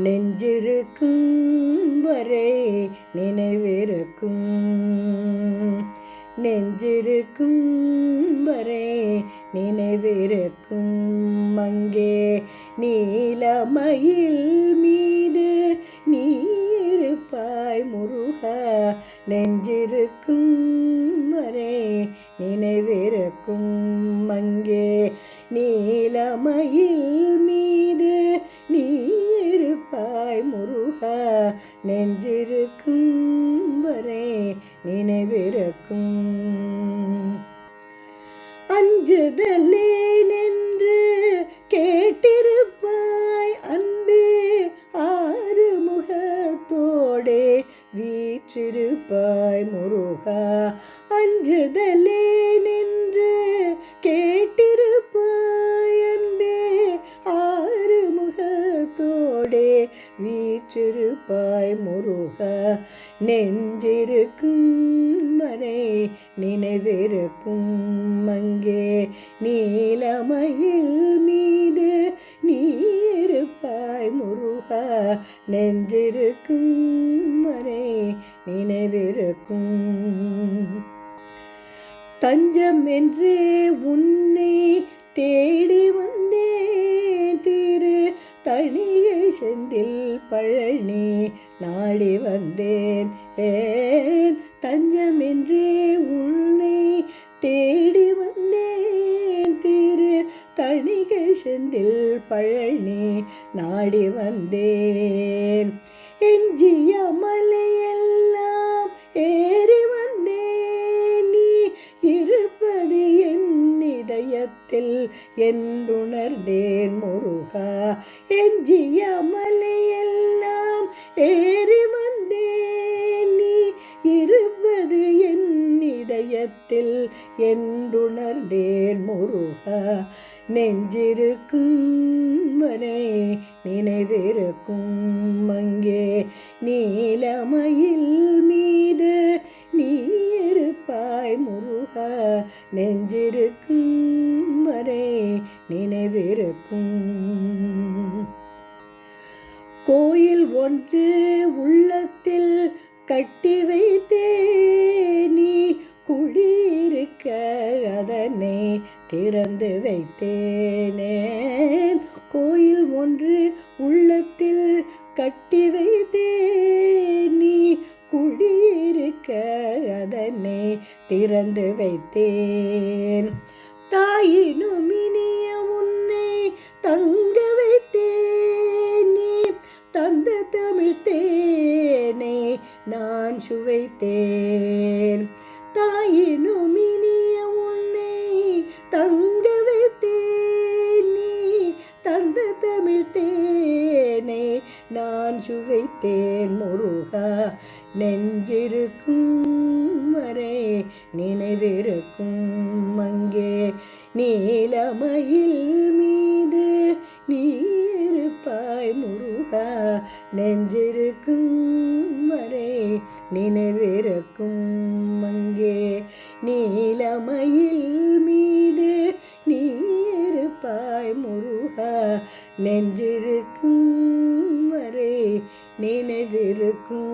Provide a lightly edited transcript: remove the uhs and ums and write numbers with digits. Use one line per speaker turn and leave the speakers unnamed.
நெஞ்சிருக்கும் வரை நினைவிருக்கும், நெஞ்சிருக்கும் வரை நினைவிருக்கும். அங்கே நீலமயில் மீது நீ இருப்பாய் முருகா, நெஞ்சிருக்கும் வரை நினைவிருக்கும். அங்கே நீலமயில் மீது நீ இருப்பாய் முருகா, நெஞ்சிருக்கும் வரை நினைவிருக்கும். அஞ்சுதலேன் என்று கேட்டிருப்பாய் அன்பே, ஆறுமுகத்தோடே வீற்றிருப்பாய் முருகா. அஞ்சுதலேன் என்று கேட்டிருப்பாய் அன்பே, ஆறுமுகத்தோடே வீற்றிருப்பாய் முருகா, நெஞ்சிருக்கும் வரை நினைவிருக்கும். அங்கே நீலமயில் மீது நீ இருப்பாய் முருகா, நெஞ்சிருக்கும் வரை நினைவிருக்கும். தஞ்சம் என்றே உன்னை தேடி வந்தேன், திரு தணிகை செந்தில் பழனி நாடி வந்தேன். ஏன் தஞ்சம் என்றே உன்னை தேடி வந்தேன், திரு தணிகை செந்தில் பழனி நாடி வந்தேன். எஞ்சிய மலையெல்லாம் ஏறி வந்தேன், நீ இருப்பது என் இதயத்தில் என்றுணர்ந்தேன் முருகா. எஞ்சிய மலையெல்லாம் ஏறி வந்தேன், நீ இருப்பது என் இதயத்தில் என்றுணர்ந்தேன் முருகா, நெஞ்சிருக்கும் வரை நினைவிருக்கும். அங்கே நீலமயில் மீது நீ இருப்பாய் முருகா, நெஞ்சிருக்கும் வரை நினைவிருக்கும். கோயில் ஒன்று உள்ளத்தில் கட்டி வைத்தே, நீ குடியிருக்க அதனை திறந்து வைத்தேனே. கோயில் ஒன்று உள்ளத்தில் கட்டி வைத்தே, நீ குடியிருக்க அதனை திறந்து வைத்தேன். தாயினும் இனிய உன்னை தங்க வைத்தேன், நீ தந்த தமிழ் தேனை நான் சுவைத்தேன். தாயினும் இனிய உன்னை தங்க வைத்தேன், நீ தந்த தமிழ் தேனை நான் சுவைத்தேன் முருகா, நெஞ்சிருக்கும் வரை நினைவிருக்கும். அங்கே நீலமயில் மீது நீ இருப்பாய் முருகா, நெஞ்சிருக்கும் வரை நினைவிருக்கும். அங்கே நீலமயில் மீது நீ இருப்பாய் முருகா, நெஞ்சிருக்கும் வரை நினைவிருக்கும்.